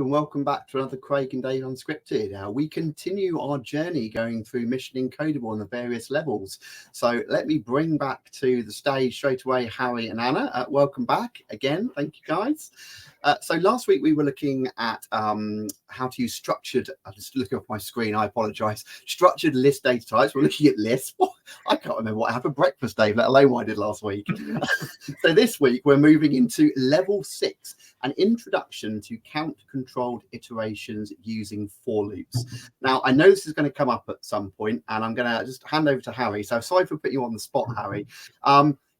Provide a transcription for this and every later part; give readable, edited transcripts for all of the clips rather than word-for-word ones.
and welcome back to another Craig and Dave Unscripted. We continue our journey going through Mission Encodeable on the various levels. So let me bring back to the stage straight away Harry and Anna. Welcome back again. Thank you, guys. So last week we were looking at how to use structured, I'm just looking off my screen, I apologise, structured list data types. We're looking at lists. I can't remember what I had for breakfast, Dave, let alone what I did last week. So this week we're moving into level 6, an introduction to count-controlled iterations using for loops. Now, I know this is going to come up at some point, and I'm going to just hand over to Harry. So sorry for putting you on the spot, Harry.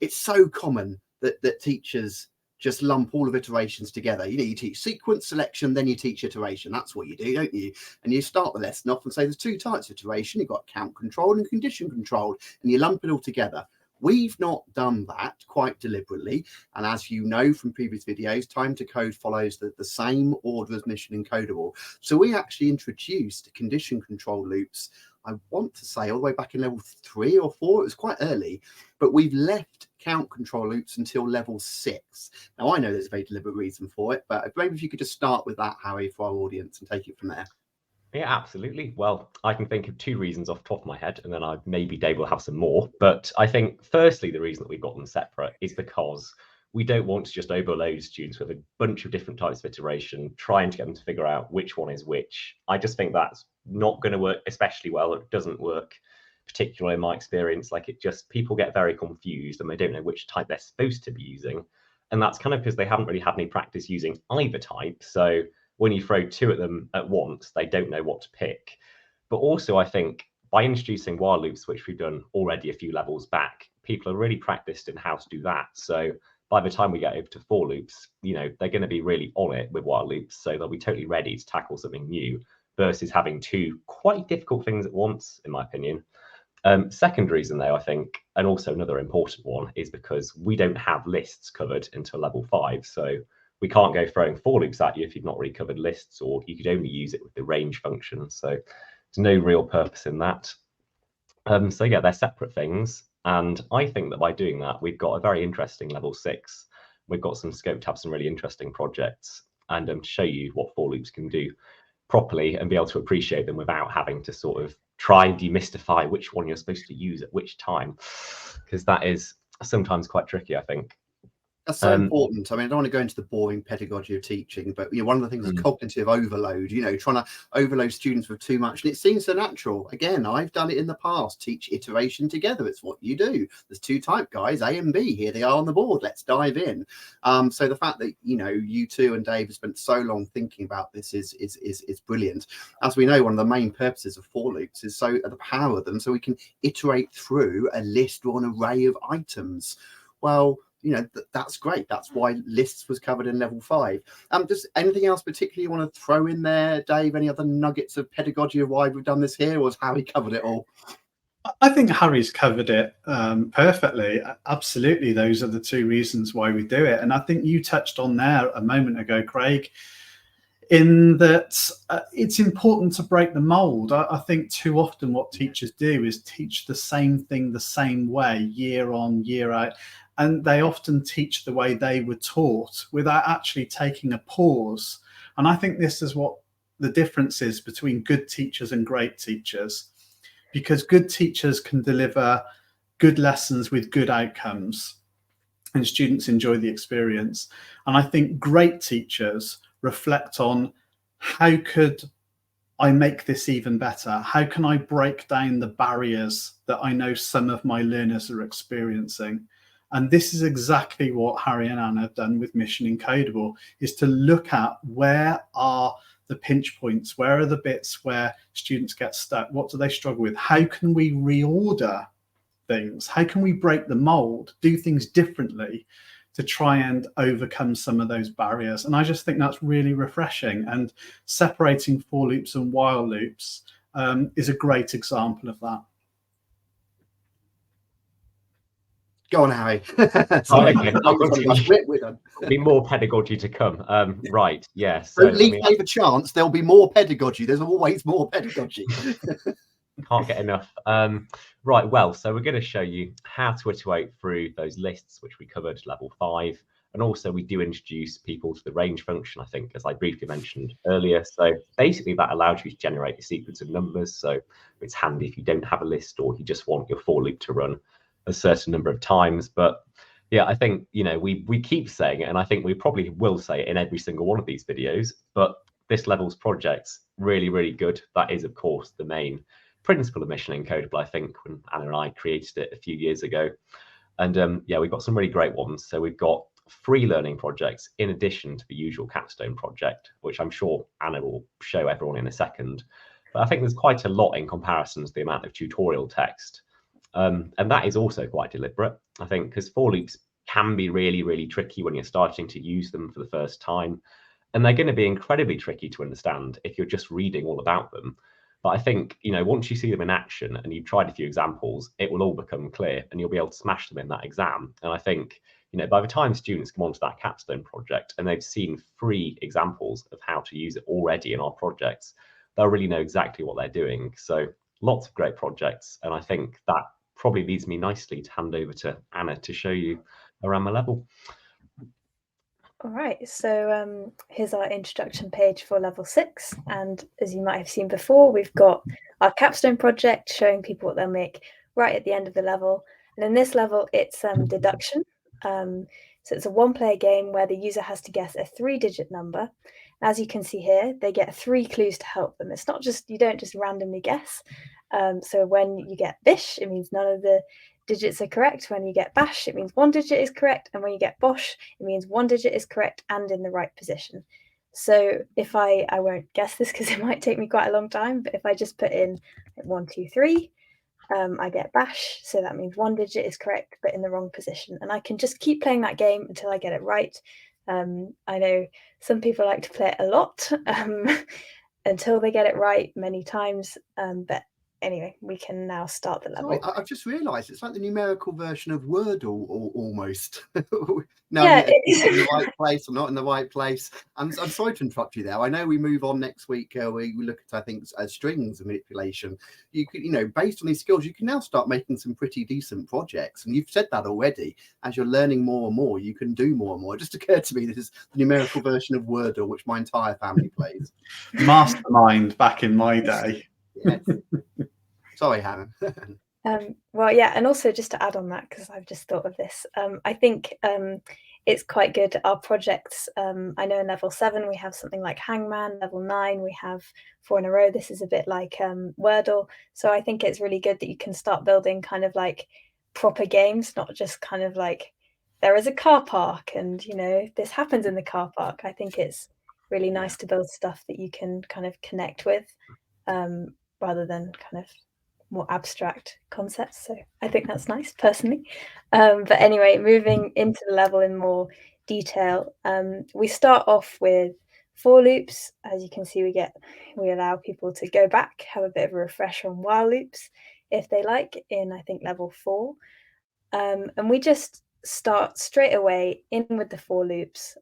It's so common that teachers just lump all of iterations together. You teach sequence, selection, then you teach iteration. That's what you do, don't you? And you start the lesson off and say there's two types of iteration. You've got count controlled and condition controlled, and you lump it all together. We've not done that quite deliberately. And as you know from previous videos, time to code follows the same order as Mission Encodeable. So we actually introduced condition control loops, I want to say all the way back in level 3 or 4. It was quite early, but we've left count control loops until level 6. Now, I know there's a very deliberate reason for it, but maybe if you could just start with that, Harry, for our audience and take it from there. Yeah, absolutely. Well, I can think of 2 reasons off the top of my head, and then maybe Dave will have some more. But I think, firstly, the reason that we've got them separate is because we don't want to just overload students with a bunch of different types of iteration, trying to get them to figure out which one is which. I just think that's not going to work especially well. It doesn't work particularly in my experience. Like, people get very confused and they don't know which type they're supposed to be using. And that's kind of because they haven't really had any practice using either type. So when you throw 2 at them at once, they don't know what to pick. But also, I think by introducing while loops, which we've done already a few levels back, people are really practiced in how to do that. So by the time we get over to for loops, they're going to be really on it with while loops. So they'll be totally ready to tackle something new versus having 2 quite difficult things at once, in my opinion. Second reason, though, I think, and also another important one, is because we don't have lists covered until level 5. So we can't go throwing for loops at you if you've not really covered lists, or you could only use it with the range function. So there's no real purpose in that. So yeah, they're separate things. And I think that by doing that, we've got a very interesting level 6. We've got some scope to have some really interesting projects and to show you what for loops can do properly and be able to appreciate them without having to sort of try and demystify which one you're supposed to use at which time, because that is sometimes quite tricky, I think. That's so important. I mean, I don't want to go into the boring pedagogy of teaching, but one of the things is cognitive overload, trying to overload students with too much. And it seems so natural. Again, I've done it in the past. Teach iteration together. It's what you do. There's 2 type guys, A and B. Here they are on the board. Let's dive in. So the fact that, you two and Dave have spent so long thinking about this is brilliant. As we know, one of the main purposes of for loops is so to power them so we can iterate through a list or an array of items. Well, that's great. That's why lists was covered in level 5. Just anything else particularly you want to throw in there, Dave? Any other nuggets of pedagogy of why we've done this here, or has Harry covered it all? I think Harry's covered it perfectly. Absolutely, those are the 2 reasons why we do it. And I think you touched on there a moment ago, Craig, in that it's important to break the mold. I think too often what teachers do is teach the same thing the same way year on, year out. And they often teach the way they were taught without actually taking a pause. And I think this is what the difference is between good teachers and great teachers, because good teachers can deliver good lessons with good outcomes and students enjoy the experience. And I think great teachers reflect on, how could I make this even better? How can I break down the barriers that I know some of my learners are experiencing? And this is exactly what Harry and Anna have done with Mission Encodeable, is to look at where are the pinch points, where are the bits where students get stuck, what do they struggle with? How can we reorder things? How can we break the mold, do things differently to try and overcome some of those barriers? And I just think that's really refreshing. And separating for loops and while loops is a great example of that. Go on, Harry. We're done. There'll be more pedagogy to come. Right, yes. Don't leave Dave a chance. There'll be more pedagogy. There's always more pedagogy. Can't get enough. Right, well, so we're going to show you how to iterate through those lists, which we covered level 5. And also we do introduce people to the range function, I think, as I briefly mentioned earlier. So basically that allows you to generate a sequence of numbers. So it's handy if you don't have a list or you just want your for loop to run a certain number of times. But yeah, I think, you know, we keep saying it, and I think we probably will say it in every single one of these videos, but this levels project's really, really good. That is, of course, the main principle of Mission Encodeable, I think, when Anna and I created it a few years ago. And yeah, we've got some really great ones. So we've got free learning projects in addition to the usual capstone project, which I'm sure Anna will show everyone in a second. But I think there's quite a lot in comparison to the amount of tutorial text. And that is also quite deliberate, I think, because for loops can be really, really tricky when you're starting to use them for the first time. And they're going to be incredibly tricky to understand if you're just reading all about them. But I think, you know, once you see them in action and you've tried a few examples, it will all become clear and you'll be able to smash them in that exam. And I think, you know, by the time students come onto that capstone project and they've seen free examples of how to use it already in our projects, they'll really know exactly what they're doing. So lots of great projects. And I think that probably leads me nicely to hand over to Anna to show you around the level. All right, so here's our introduction page for level 6. And as you might have seen before, we've got our capstone project showing people what they'll make right at the end of the level. And in this level, it's deduction. So it's a 1-player game where the user has to guess a 3-digit number. As you can see here, they get 3 clues to help them. It's not just, you don't just randomly guess. So when you get bish, it means none of the digits are correct. When you get bash, it means 1 digit is correct. And when you get bosh, it means 1 digit is correct and in the right position. So if I won't guess this because it might take me quite a long time, but if I just put in 1, 2, 3, I get bash. So that means 1 digit is correct, but in the wrong position. And I can just keep playing that game until I get it right. I know some people like to play it a lot until they get it right many times. But anyway, we can now start the level. Sorry, I've just realised it's like the numerical version of Wordle almost. No, yeah, it's in the right place or not in the right place. I'm sorry to interrupt you there. I know we move on next week. We look at, I think, strings and manipulation. You could, you know, based on these skills, you can now start making some pretty decent projects. And you've said that already. As you're learning more and more, you can do more and more. It just occurred to me this is the numerical version of Wordle, which my entire family plays. Mastermind back in my day. Yes. Sorry, Hannah. Well, yeah, and also just to add on that, because I've just thought of this, I think it's quite good. Our projects, I know in level 7 we have something like Hangman, level 9 we have 4 in a row. This is a bit like Wordle. So I think it's really good that you can start building kind of like proper games, not just kind of like there is a car park and, you know, this happens in the car park. I think it's really nice to build stuff that you can kind of connect with rather than kind of more abstract concepts. So I think that's nice personally. But anyway, moving into the level in more detail, we start off with for loops. As you can see, we allow people to go back, have a bit of a refresher on while loops if they like in, I think, level 4. And we just start straight away in with the for loops,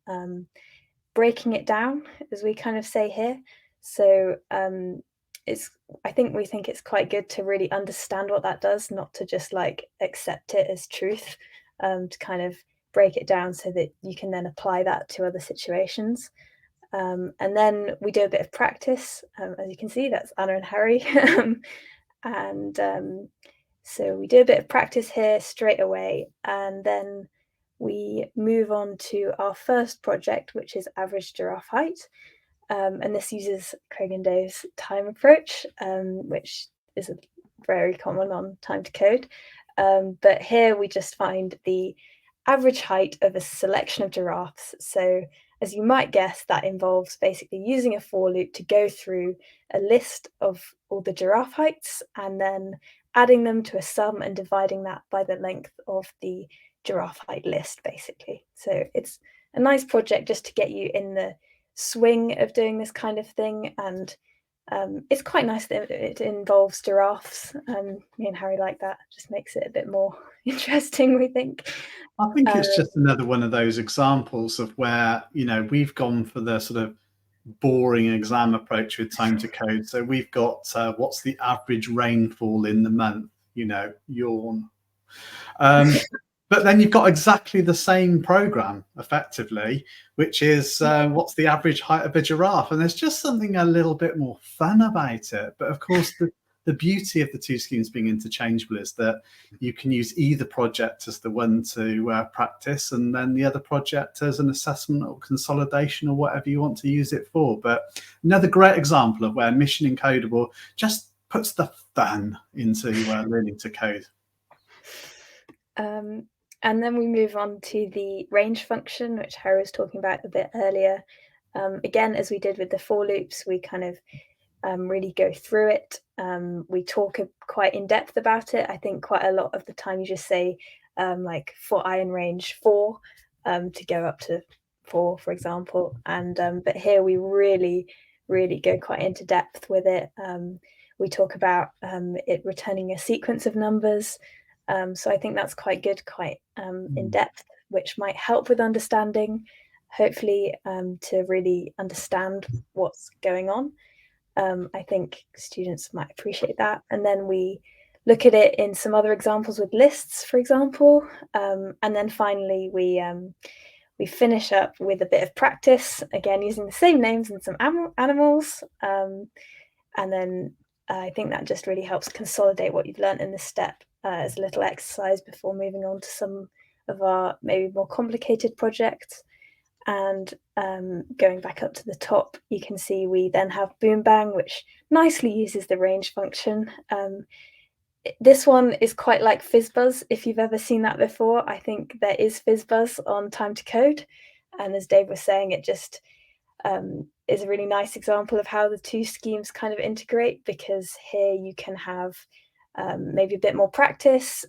breaking it down, as we kind of say here. So we think it's quite good to really understand what that does, not to just like accept it as truth, to kind of break it down so that you can then apply that to other situations. And then we do a bit of practice. As you can see, that's Anna and Harry. So we do a bit of practice here straight away. And then we move on to our first project, which is average giraffe height. And this uses Craig and Dave's time approach, which is very common on time to code. But here we just find the average height of a selection of giraffes. So as you might guess, that involves basically using a for loop to go through a list of all the giraffe heights and then adding them to a sum and dividing that by the length of the giraffe height list, basically. So it's a nice project just to get you in the swing of doing this kind of thing, and it's quite nice that it involves giraffes. Me and Harry like that. Just makes it a bit more interesting, we think. I think it's just another one of those examples of where, you know, we've gone for the sort of boring exam approach with time to code. So we've got what's the average rainfall in the month, you know, yawn. But then you've got exactly the same program, effectively, which is what's the average height of a giraffe? And there's just something a little bit more fun about it. But of course, the beauty of the two schemes being interchangeable is that you can use either project as the one to practice, and then the other project as an assessment or consolidation or whatever you want to use it for. But another great example of where Mission Encodeable just puts the fun into learning to code. And then we move on to the range function, which Harry was talking about a bit earlier. Again, as we did with the for loops, we kind of really go through it. We talk quite in depth about it. I think quite a lot of the time you just say like for I in range 4 to go up to 4, for example. And but here we really go quite into depth with it. We talk about it returning a sequence of numbers. So I think that's quite good, quite in depth, which might help with understanding, hopefully to really understand what's going on. I think students might appreciate that. And then we look at it in some other examples with lists, for example. And then finally, we finish up with a bit of practice, again, using the same names and some animals. And then I think that just really helps consolidate what you've learned in this step as a little exercise before moving on to some of our maybe more complicated projects. And going back up to the top, you can see we then have Boom Bang, which nicely uses the range function. This one is quite like FizzBuzz, if you've ever seen that before. I think there is FizzBuzz on Time to Code. And as Dave was saying, it just is a really nice example of how the two schemes kind of integrate, because here you can have maybe a bit more practice,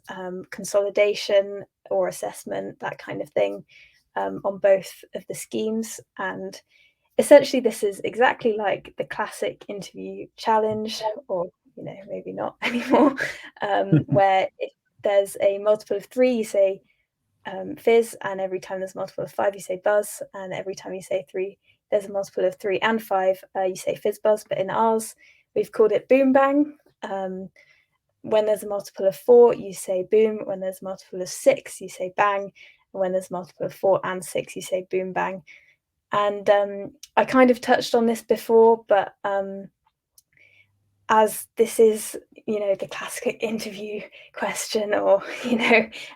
consolidation or assessment, that kind of thing, on both of the schemes. And essentially this is exactly like the classic interview challenge, or maybe not anymore, where if there's a multiple of 3 you say fizz, and every time there's a multiple of 5 you say buzz, and every time you say 3 there's a multiple of 3 and 5 you say fizz buzz. But in ours we've called it Boom Bang. When there's a multiple of 4 you say boom, when there's a multiple of 6 you say bang, and when there's a multiple of 4 and 6 you say boom bang. And I kind of touched on this before, but as this is the classic interview question, or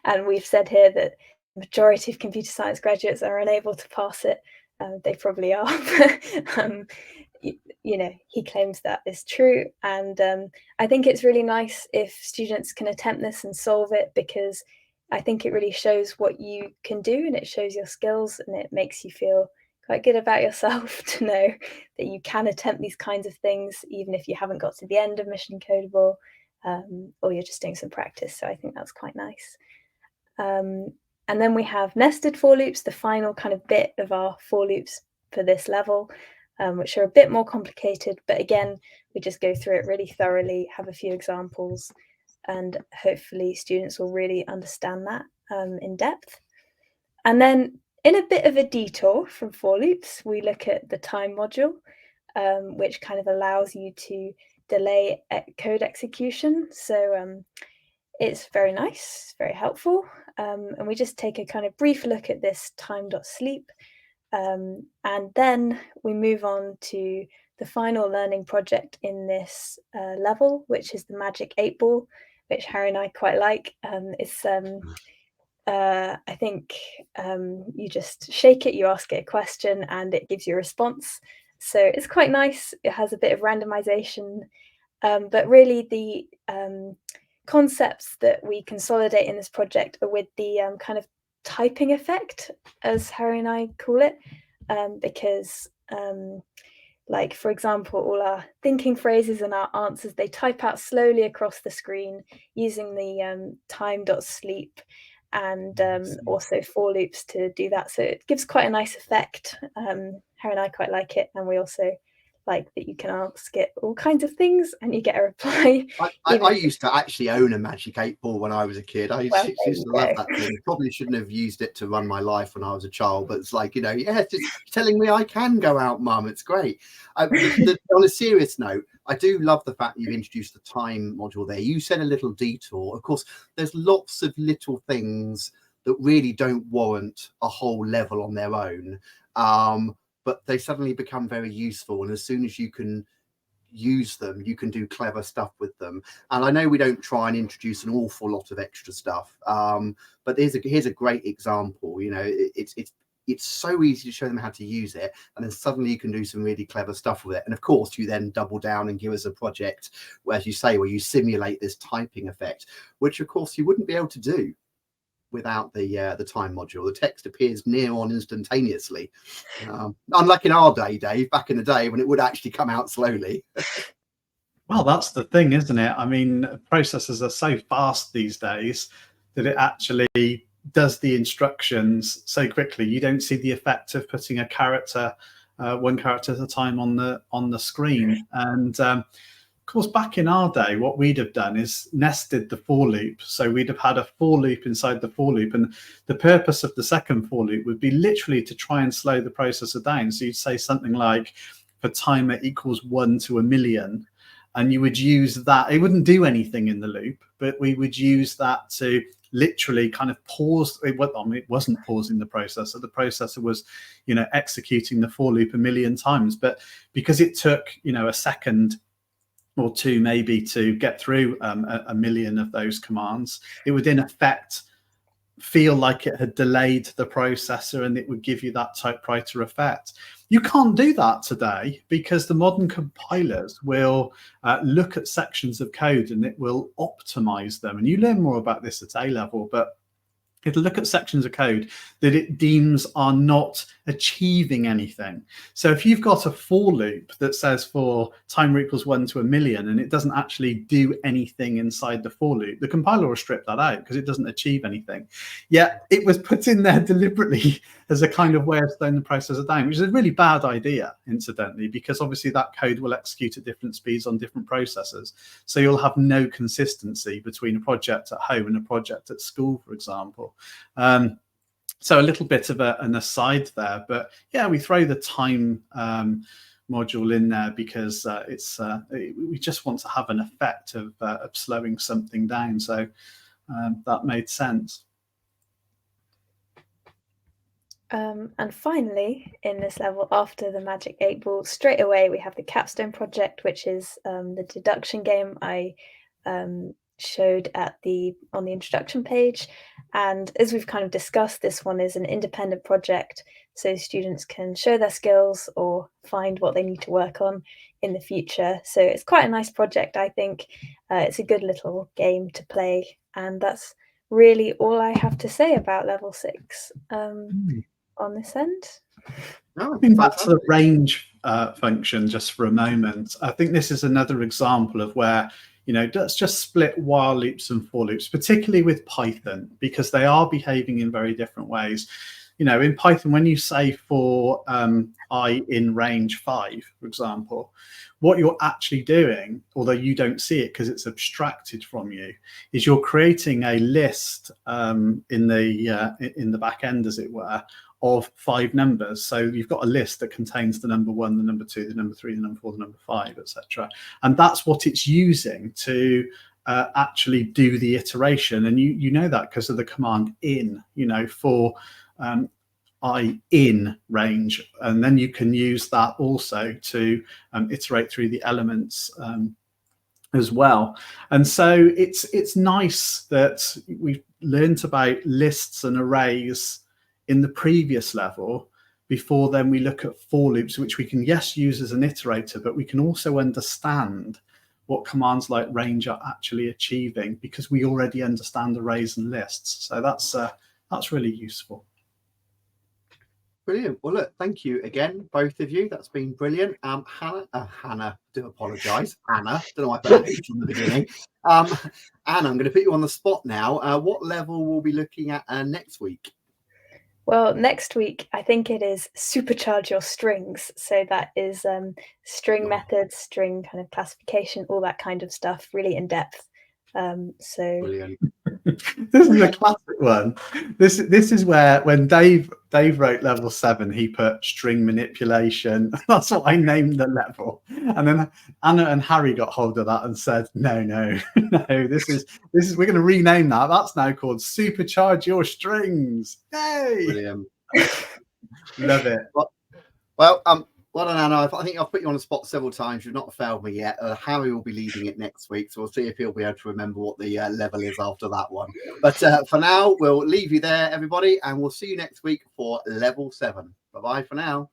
and we've said here that the majority of computer science graduates are unable to pass it, they probably are. He claims that is true, and I think it's really nice if students can attempt this and solve it, because I think it really shows what you can do, and it shows your skills, and it makes you feel quite good about yourself to know that you can attempt these kinds of things, even if you haven't got to the end of Mission Encodeable, or you're just doing some practice. So I think that's quite nice. And then we have nested for loops, the final kind of bit of our for loops for this level, which are a bit more complicated. But again, we just go through it really thoroughly, have a few examples, and hopefully students will really understand that in depth. And then in a bit of a detour from for loops, we look at the time module, which kind of allows you to delay code execution. So it's very nice, very helpful. And we just take a kind of brief look at this time.sleep. And then we move on to the final learning project in this level, which is the Magic 8 Ball, which Harry and I quite like. It's I think you just shake it, you ask it a question, and it gives you a response. So it's quite nice. It has a bit of randomization, but really the concepts that we consolidate in this project are with the kind of typing effect, as Harry and I call it, because like, for example, all our thinking phrases and our answers, they type out slowly across the screen using the time.sleep and also for loops to do that. So it gives quite a nice effect. Harry and I quite like it, and we also like that you can ask it all kinds of things and you get a reply. I used to actually own a Magic 8 Ball when I was a kid. I used to love that thing. Probably shouldn't have used it to run my life when I was a child, but it's like, yeah, it's just telling me I can go out, Mum. It's great. On a serious note, I do love the fact you've introduced the time module there. You said a little detour. Of course, there's lots of little things that really don't warrant a whole level on their own, but they suddenly become very useful. And as soon as you can use them, you can do clever stuff with them. And I know we don't try and introduce an awful lot of extra stuff, but here's a great example. You know, it's so easy to show them how to use it, and then suddenly you can do some really clever stuff with it. And of course, you then double down and give us a project where, as you say, where you simulate this typing effect, which of course you wouldn't be able to do without the time module. The text appears near on instantaneously, unlike in our day, Dave, back in the day when it would actually come out slowly. Well, that's the thing, isn't it? I mean, processors are so fast these days that it actually does the instructions so quickly. You don't see the effect of putting a character, one character at a time on the screen. And of course, back in our day, what we'd have done is nested the for loop. So we'd have had a for loop inside the for loop. And the purpose of the second for loop would be literally to try and slow the processor down. So you'd say something like, for timer equals 1 to 1,000,000. And you would use that. It wouldn't do anything in the loop, but we would use that to literally kind of pause. It wasn't pausing the processor. The processor was, you know, executing the for loop 1,000,000 times. But because it took, you know, a second or two maybe to get through a million of those commands, it would in effect feel like it had delayed the processor, and it would give you that typewriter effect. You can't do that today because the modern compilers will look at sections of code and it will optimize them. And you learn more about this at A level, but it'll look at sections of code that it deems are not achieving anything. So if you've got a for loop that says for timer equals 1 to 1,000,000 and it doesn't actually do anything inside the for loop, the compiler will strip that out because it doesn't achieve anything. Yet it was put in there deliberately as a kind of way of slowing the processor down, which is a really bad idea, incidentally, because obviously that code will execute at different speeds on different processors. So you'll have no consistency between a project at home and a project at school, for example. So a little bit of an aside there, but yeah, we throw the time module in there because we just want to have an effect of slowing something down. So that made sense. And finally, in this level, after the Magic 8 Ball, straight away we have the Capstone project, which is the deduction game I showed on the introduction page. And as we've kind of discussed, this one is an independent project, so students can show their skills or find what they need to work on in the future. So it's quite a nice project, I think. It's a good little game to play, and that's really all I have to say about level 6 on this end. Going back to the range function just for a moment, I think this is another example of where, you know, let's just split while loops and for loops, particularly with Python, because they are behaving in very different ways. You know, in Python, when you say for I in range 5, for example, what you're actually doing, although you don't see it because it's abstracted from you, is you're creating a list in the back end, as it were, of 5 numbers. So you've got a list that contains the number 1, the number 2, the number 3, the number 4, the number 5, etc. And that's what it's using to actually do the iteration. And you know that because of the command in, you know, for I in range. And then you can use that also to iterate through the elements as well. And so it's nice that we've learned about lists and arrays in the previous level. Before then we look at for loops, which we can, yes, use as an iterator, but we can also understand what commands like range are actually achieving because we already understand arrays and lists. So that's really useful. Brilliant. Well, look, thank you again, both of you. That's been brilliant. Hannah, do apologise. Anna, don't know why I put H on the beginning. Anna, I'm going to put you on the spot now. What level will we be looking at next week? Well, next week, I think it is supercharge your strings. So that is string methods, string kind of classification, all that kind of stuff, really in depth. So brilliant. This is a classic one. This is where when Dave Dave wrote level 7. He put string manipulation. That's what I named the level. And then Anna and Harry got hold of that and said, no, this is we're going to rename that. That's now called Supercharge Your Strings. Yay! Brilliant. Love it. Well, well done, Anna. I think I've put you on the spot several times. You've not failed me yet. Harry will be leading it next week, so we'll see if he'll be able to remember what the level is after that one. But for now, we'll leave you there, everybody, and we'll see you next week for level 7. Bye-bye for now.